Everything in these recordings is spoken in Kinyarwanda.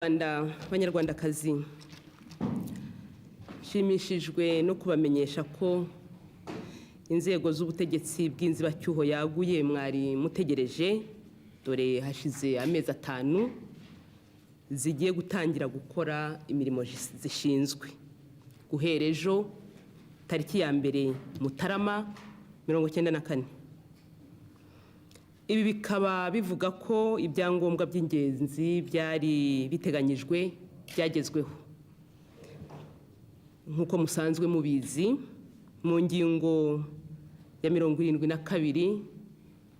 Abanyarwandakazi, nshimishijwe no kubamenyesha ko inzego z'ubutegetsi bw'inzibacyuho yaguye mwari mutegereje, dore hashize amezi 5 zigiye gutangira gukora imirimo zishinzwe guhera ejo tariki ya mbere Mutarama 1994. Ibi bikaba bivuga ko ibyangombwa by'ingenzi byari biteganyijwe byagezweho. Nkuko musanzwe mubizi, mu ngingo ya 72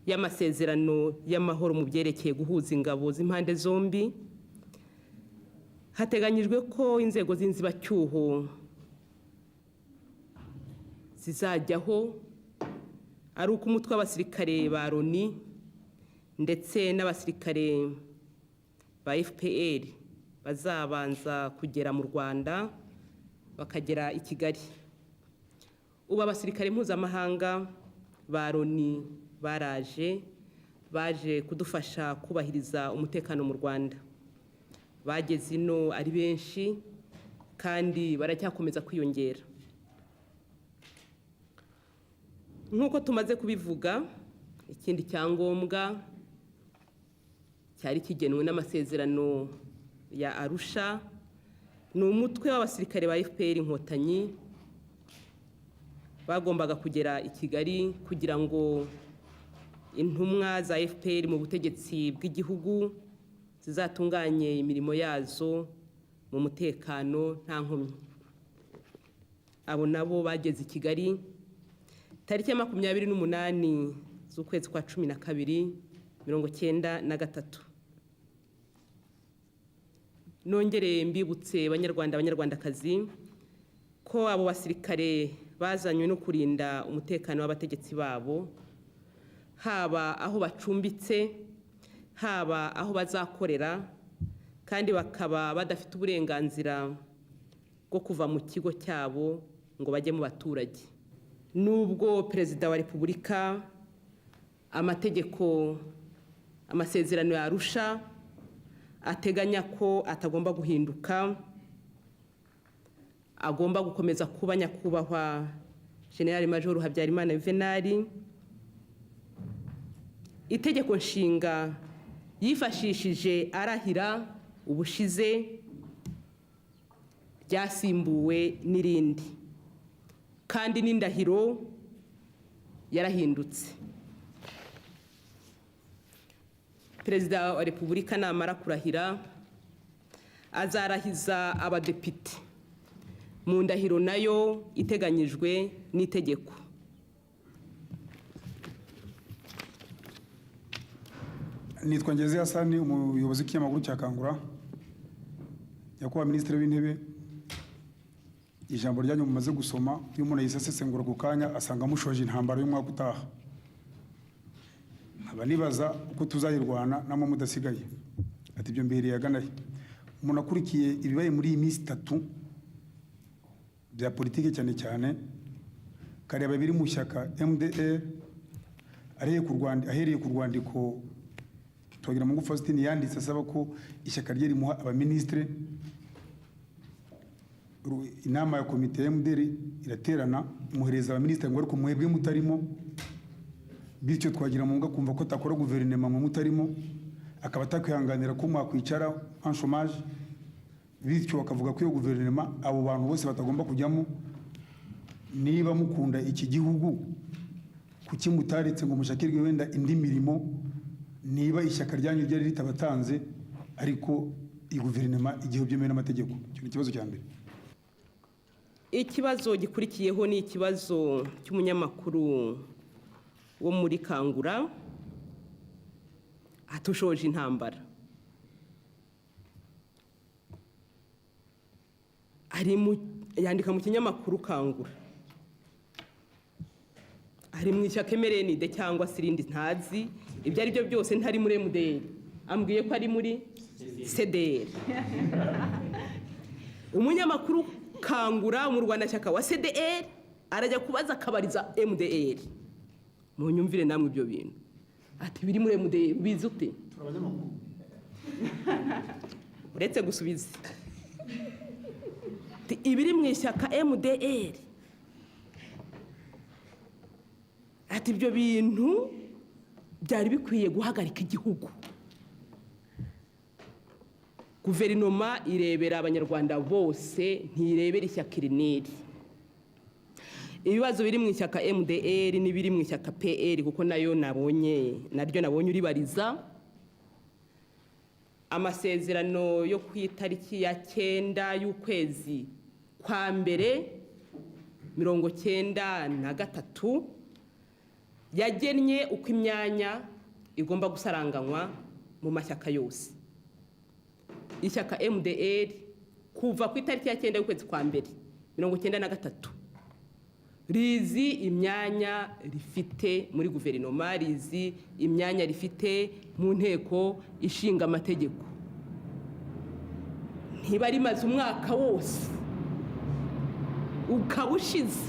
y'amasezerano y'amahoro mu byerekeye guhuza ingabo z'impande zombi, hateganyijwe ko inzego z'inzibacyuho zizajyaho ari uko umutwe w'abasirikare ba Loni ndetse n'abasirikare ba FPR bazabanza kugera mu Rwanda bakagera i Kigali. Ubu abasirikare mpuzamahanga ba Loni baje kudufasha kubahiriza umutekano mu Rwanda. Bageze ino ari benshi kandi baracyakomeza kwiyongera. Nkuko tumaze kubivuga, ikindi cyangombwa cyari kigenwe n'amasezerano ya Arusha ni umutwe w'abasirikare ba FPR inkotanyi bagombaga kugera i Kigali kugira ngo intumwa za FPR mu butegetsi bw'igihugu zizatunganye imirimo yazo mu mutekano nta nkomyi. Abo nabo bageze i Kigali tariki ya 28 z'ukwezi kwa 12 1993. Nongere mbibutse abanyarwandakazi ko abo basirikare bazanywe no kurinda umutekano w'abategetsi babo, haba aho bacumbitse, haba aho bazakorera, kandi bakaba badafite uburenganzira bwo kuva mu kigo cyabo ngo bajye mu baturage. Nubwo Perezida wa Repubulika, amategeko, amasezerano ya Arusha ateganya ko atagomba guhinduka, agomba gukomeza kuba nyakubahwa General Major Habyarimana Juvenal, itegeko nshinga yifashishije arahira ubushize ryasimbuwe n'irindi, kandi n'indahiro yarahindutse. Perezida wa Repubulika namara kurahira azarahiza abadepite mu ndahiro nayo iteganyijwe n'itegeko. Nitwa Ngeze Hasani, umuyobozi w'ikinyamakuru cya Kangura. Nyakubahwa Minisitiri w'Intebe, ijambo ryanyu mumaze gusoma iyo umuntu yisesengura ku kanya asanga mushoje intambara y'umwaka utaha. Abanibaza uko tuzayirwana namwe mudasigaye. Ati byo mbere yaganaye. Umuntu akurikiye ibibaye muri iyi minsi 3 bya politike cyane kareba biri mu shyaka MDR ahereye ku rwandiko Twagira Mungu Faustin yanditse asaba ko ishyaka rye rimuha abaministre. Inama ya komite ya MDR iraterana muhereza abaministre ngo ariko mwebwe mutarimo, bityo Twagira Mungu kumva ko takora guverinema mu mutarimo, akaba takwihanganira ko mwakwicara en chômage, bityo bakavuga ko iyo guverinema abo bantu bose batagomba kujyamo. Niba mukunda iki gihugu kuki mutaretse ngo mushakirwe wenda indi mirimo, niba ishyaka ryanyu ryari ritabatanze ariko iyi guverinema igihe byemeye n'amategeko. Cyo ni kibazo cya mbere. Ikibazo gikurikiyeho ni ikibazo cy'umunyamakuru wo muri Kangura atushoje intambara. Yandika mu kinyamakuru Kangura, ari mu ishyaka MRND cyangwa sirindi ntazi, ibyo ari byo byose ntari muri MDR, ambwiye ko ari muri CDR. Umunyamakuru Kangura mu Rwanda cyaka wa CDR arajya kubaza akabariza MDR. Mu nyumvire namwe ibyo bintu. Ati biri muri MDR bizi ute? uretse gusubiza ibiri mu ishyaka MDR ati ibyo bintu byari bikwiye guhagarika igihugu. Guverinoma irebera abanyarwanda bose, ntirebera ishyaka iriniri. Ibibazo biri mu ishyaka MDR n'ibiri mu ishyaka PR kuko naryo nabonye uribariza. Amasezerano yo ku itariki ya 9 y'ukwezi kwa mbere 1993 yagennye uko imyanya igomba gusaranganywa mu mashyaka yose. Ishyaka MDR kuva ku itariki ya 9 y'ukwezi kwa mbere 1993 rizi imyanya rifite muri guverinoma, rizi imyanya rifite mu nteko ishinga amategeko. Ntiba rimaze umwaka wose ukaba ushize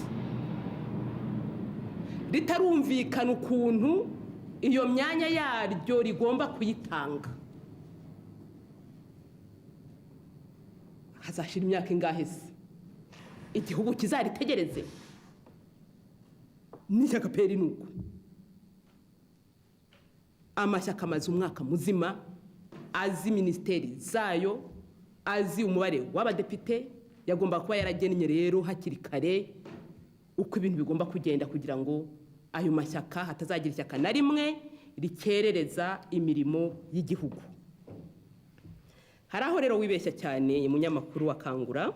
ritarumvikana ukuntu iyo myanya yaryo rigomba kuyitanga. Hazashira imyaka ingahe se igihugu kizaritegereze? N'ishyaka peri nuko amashyaka amaze umwaka muzima azi ministeri zayo, azi umubare w'abadepite, yagomba kuba yaragennye rero hakiri kare uko ibintu bigomba kugenda kugira ngo ayo mashyaka hatazagira ishyaka na rimwe rikerereza imirimo y'igihugu. Hari aho rero wibeshya cyane umunyamakuru wa Kangura,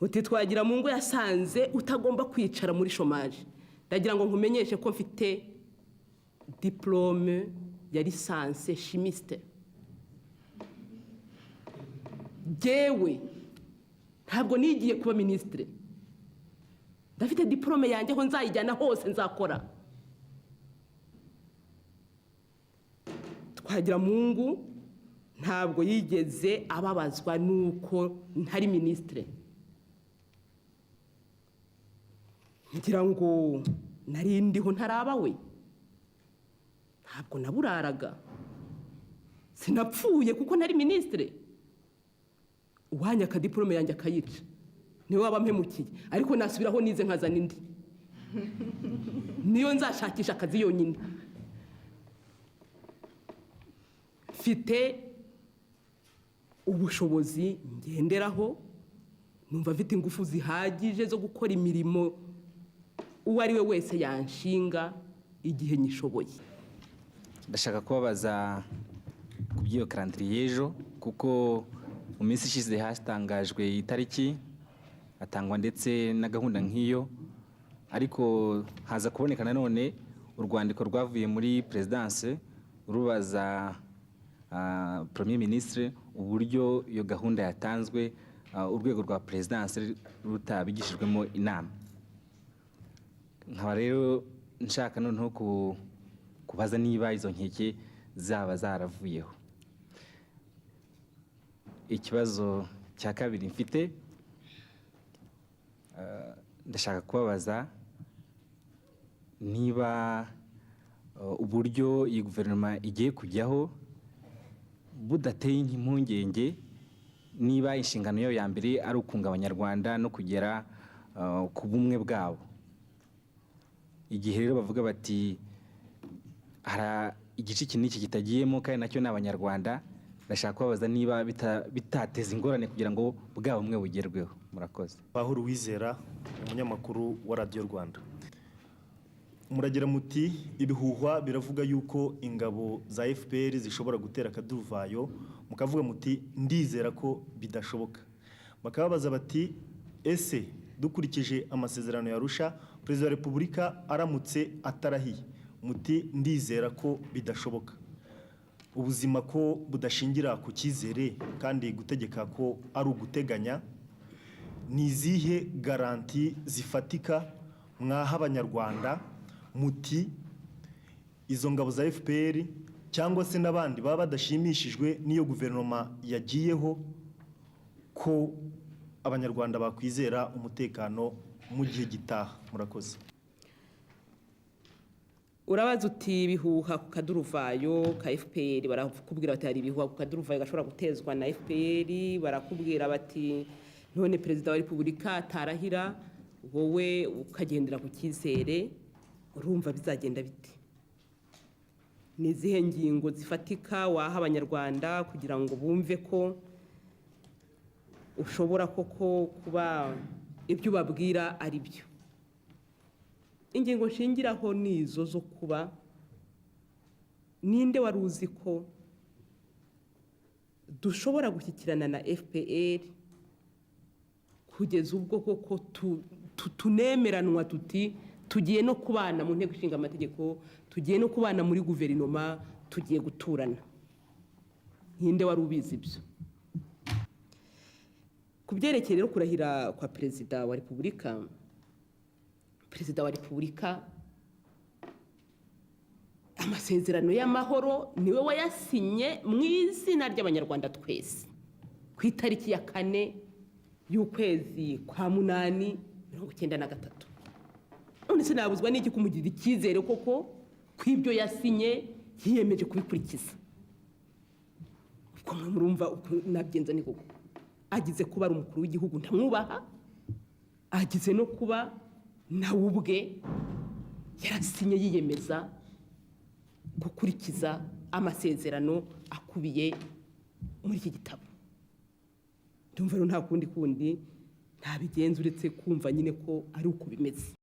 uti twagira mu ngo yasanze utagomba kwicara muri chômage. Ndagira ngo nkumenyeshe ko mfite diplôme ya licence chimiste. Jewe ntabwo nigiye kuba ministre, ndafite diplôme yanjye ho nzayijyana hose nzakora. Twagira Mungu ntabwo yigeze ababazwa nuko ntari ministre. Ngira ngo narindiho ntarabawe, ntabwo naburaraga, sinapfuye kuko ntari ministre. Uwanya akadiplome yanjye akayica niwe waba mpemukiye, ariko nasubiraho nize nkazana indi, niyo nzashakisha akazi yonyine. Mfite ubushobozi ngenderaho, numva mfite ingufu zihagije zo gukora imirimo uwo ari we wese yanshinga igihe nyishoboye. Ndashaka kubabaza ku by'iyo calendrier y'ejo, kuko mu minsi ishize hatangajwe itariki, atangwa ndetse na gahunda nk'iyo, ariko haza kuboneka nanone urwandiko rwavuye muri presidence rubaza Premier Ministre uburyo iyo gahunda yatanzwe, urwego rwa presidence rutabigishijwemo inama. Nkaba rero nshaka noneho kubaza niba izo nkeke zaba zaravuyeho. Ikibazo cya kabiri mfite, ndashaka kubabaza niba uburyo iyi guverinoma igiye kujyaho budateye impungenge, niba inshingano yayo ya mbere ari ukunga abanyarwanda no kugera ku bumwe bwabo. Igihe rero bavuga bati hari igice kiniki kitagiyemo kandi nacyo ni abanyarwanda, ndashaka kubabaza niba bitateza ingorane kugira ngo bwa bumwe bugerweho. Murakoze. Pahuro Wizera, umunyamakuru wa Radio Rwanda. Muragira muti ibihuhwa biravuga yuko ingabo za FPR zishobora gutera akaduruvayo, mukavuga muti ndizera ko bidashoboka. Bakababaza bati ese dukurikije amasezerano ya Arusha, Perezida wa Repubulika aramutse atarahiye, muti ndizera ko bidashoboka. Ubuzima ko budashingira ku cyizere kandi gutegeka ko ari uguteganya, ni izihe garanti zifatika mwaha abanyarwanda muti izo ngabo za FPR cyangwa se n'abandi baba badashimishijwe n'iyo guverinoma yagiyeho ko abanyarwanda bakwizera umutekano mu gihe gitaha? Murakoze. urabaza uti ibihuha ku kaduruvayo ka FPR, barakubwira bati hari ibihuha ku kaduruvayo gashobora gutezwa na FPR, barakubwira bati none perezida wa repubulika atarahira wowe ukagendera ku cyizere, urumva bizagenda bite? Ni izihe ngingo zifatika waha abanyarwanda kugira ngo bumve ko ushobora koko kuba ibyo ubabwira ari byo? Ingingo nshingiraho ni izo zo kuba ninde wari uzi ko dushobora gushyikirana na FPR kugeza ubwo koko tunemeranwa tuti tugiye no kubana mu nteko ishinga amategeko, tugiye no kubana muri guverinoma, tugiye guturana. Ninde wari ubizi ibyo? Ku byerekeye rero kurahira kwa perezida wa repubulika, perezida wa repubulika amasezerano y'amahoro niwe wayasinye mu izina ry'abanyarwanda twese ku itariki ya 4 y'ukwezi kwa 8 1993. None se nabuzwa n'iki kumugirira icyizere koko kw'ibyo yasinye yiyemeje kubikurikiza? Ubwo murumva nabyenza ni koko agize kuba ari umukuru w'igihugu ntamwubaha, agize no kuba nawe ubwe yarasinye yiyemeza gukurikiza amasezerano akubiye muri iki gitabo. Ndumva nta kundi ntabigenza uretse kumva nyine ko ari uko bimeze.